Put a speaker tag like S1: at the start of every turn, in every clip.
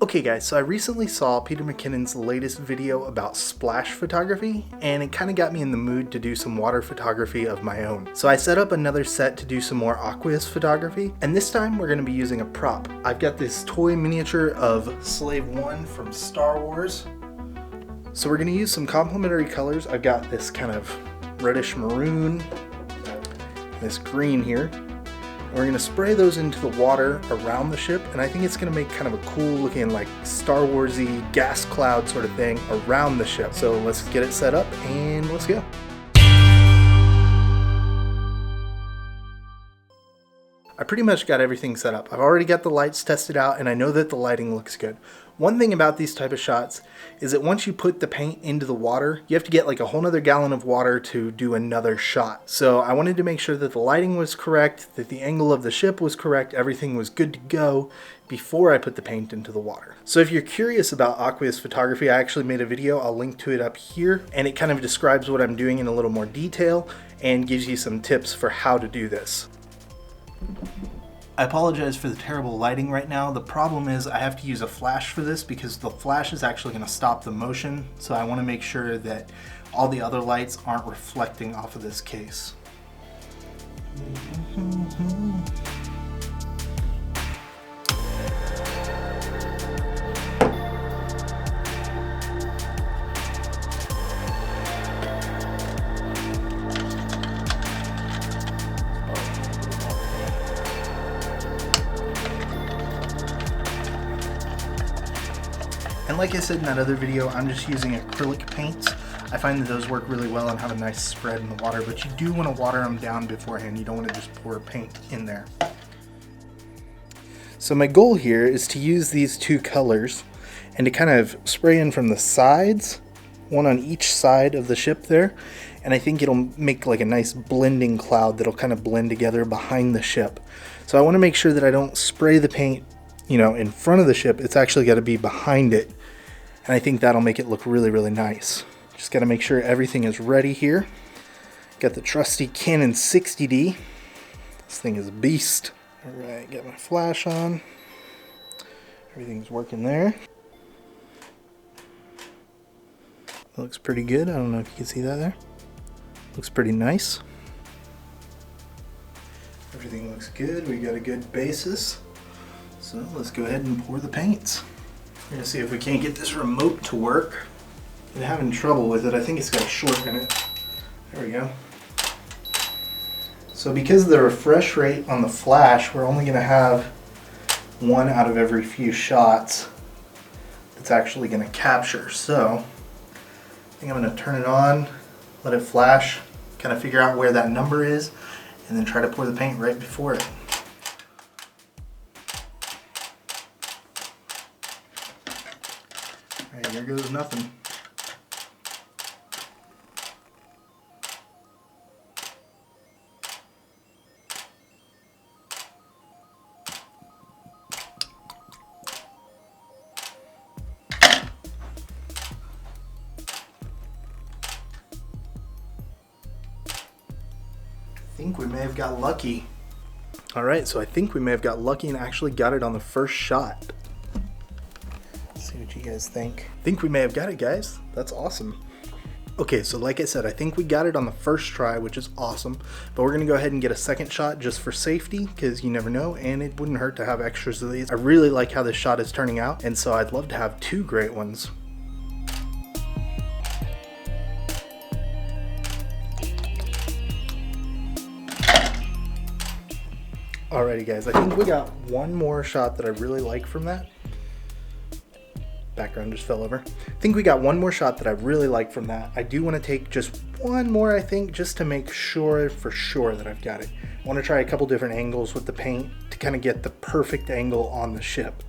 S1: Okay guys, so I recently saw Peter McKinnon's latest video about splash photography, and it kind of got me in the mood to do some water photography of my own. So I set up another set to do some more aqueous photography, and this time we're going to be using a prop. I've got this toy miniature of Slave 1 from Star Wars. So we're going to use some complementary colors. I've got this kind of reddish maroon, this green here. We're going to spray those into the water around the ship, and I think it's going to make kind of a cool looking like Star Wars-y gas cloud sort of thing around the ship. So let's get it set up and let's go. I pretty much got everything set up. I've already got the lights tested out and I know that the lighting looks good. One thing about these type of shots is that once you put the paint into the water, you have to get like a whole nother gallon of water to do another shot. So I wanted to make sure that the lighting was correct, that the angle of the ship was correct, everything was good to go before I put the paint into the water. So if you're curious about aqueous photography, I actually made a video, I'll link to it up here, and it kind of describes what I'm doing in a little more detail and gives you some tips for how to do this. I apologize for the terrible lighting right now. The problem is I have to use a flash for this because the flash is actually going to stop the motion. So I want to make sure that all the other lights aren't reflecting off of this case. And like I said in that other video, I'm just using acrylic paints. I find that those work really well and have a nice spread in the water, but you do want to water them down beforehand. You don't want to just pour paint in there. So my goal here is to use these two colors and to kind of spray in from the sides, one on each side of the ship there, and I think it'll make like a nice blending cloud that'll kind of blend together behind the ship. So I want to make sure that I don't spray the paint, you know, in front of the ship. It's actually got to be behind it. And I think that'll make it look really, really nice. Just got to make sure everything is ready here. Got the trusty Canon 60D. This thing is a beast. All right, got my flash on. Everything's working there. Looks pretty good. I don't know if you can see that there. Looks pretty nice. Everything looks good. We got a good basis. So let's go ahead and pour the paints. We're gonna see if we can't get this remote to work. I'm having trouble with it. I think it's got a short in it. There we go. So because of the refresh rate on the flash, we're only gonna have one out of every few shots that's actually gonna capture. So I think I'm gonna turn it on, let it flash, kind of figure out where that number is, and then try to pour the paint right before it. Alright, here goes nothing. I think we may have got lucky. Alright, so I think we may have got lucky and actually got it on the first shot. Let's see what you guys think. I think we may have got it, guys. That's awesome. Okay, so like I said, I think we got it on the first try, which is awesome. But we're going to go ahead and get a second shot just for safety, because you never know, and it wouldn't hurt to have extras of these. I really like how this shot is turning out, and so I'd love to have two great ones. Alrighty guys, I think we got one more shot that I really like from that. Background just fell over. I think we got one more shot that I really like from that. I do want to take just one more, I think, just to make sure for sure that I've got it. I want to try a couple different angles with the paint to kind of get the perfect angle on the ship.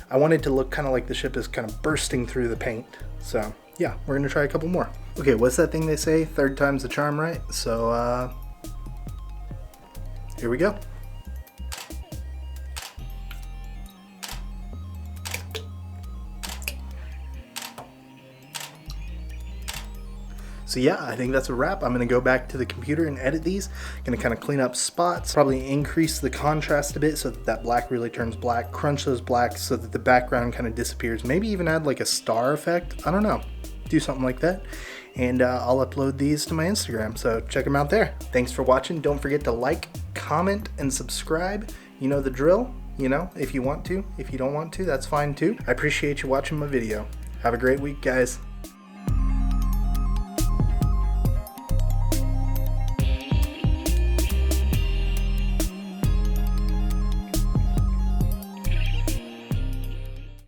S1: I want it to look kind of like the ship is kind of bursting through the paint. So yeah, we're going to try a couple more. Okay, what's that thing they say? Third time's the charm, right? So here we go. So yeah, I think that's a wrap. I'm going to go back to the computer and edit these. Going to kind of clean up spots, probably increase the contrast a bit so that that black really turns black, crunch those blacks so that the background kind of disappears. Maybe even add like a star effect. I don't know. Do something like that. And I'll upload these to my Instagram, so check them out there. Thanks for watching. Don't forget to like, comment, and subscribe. You know the drill. You know, if you want to. If you don't want to, that's fine too. I appreciate you watching my video. Have a great week, guys.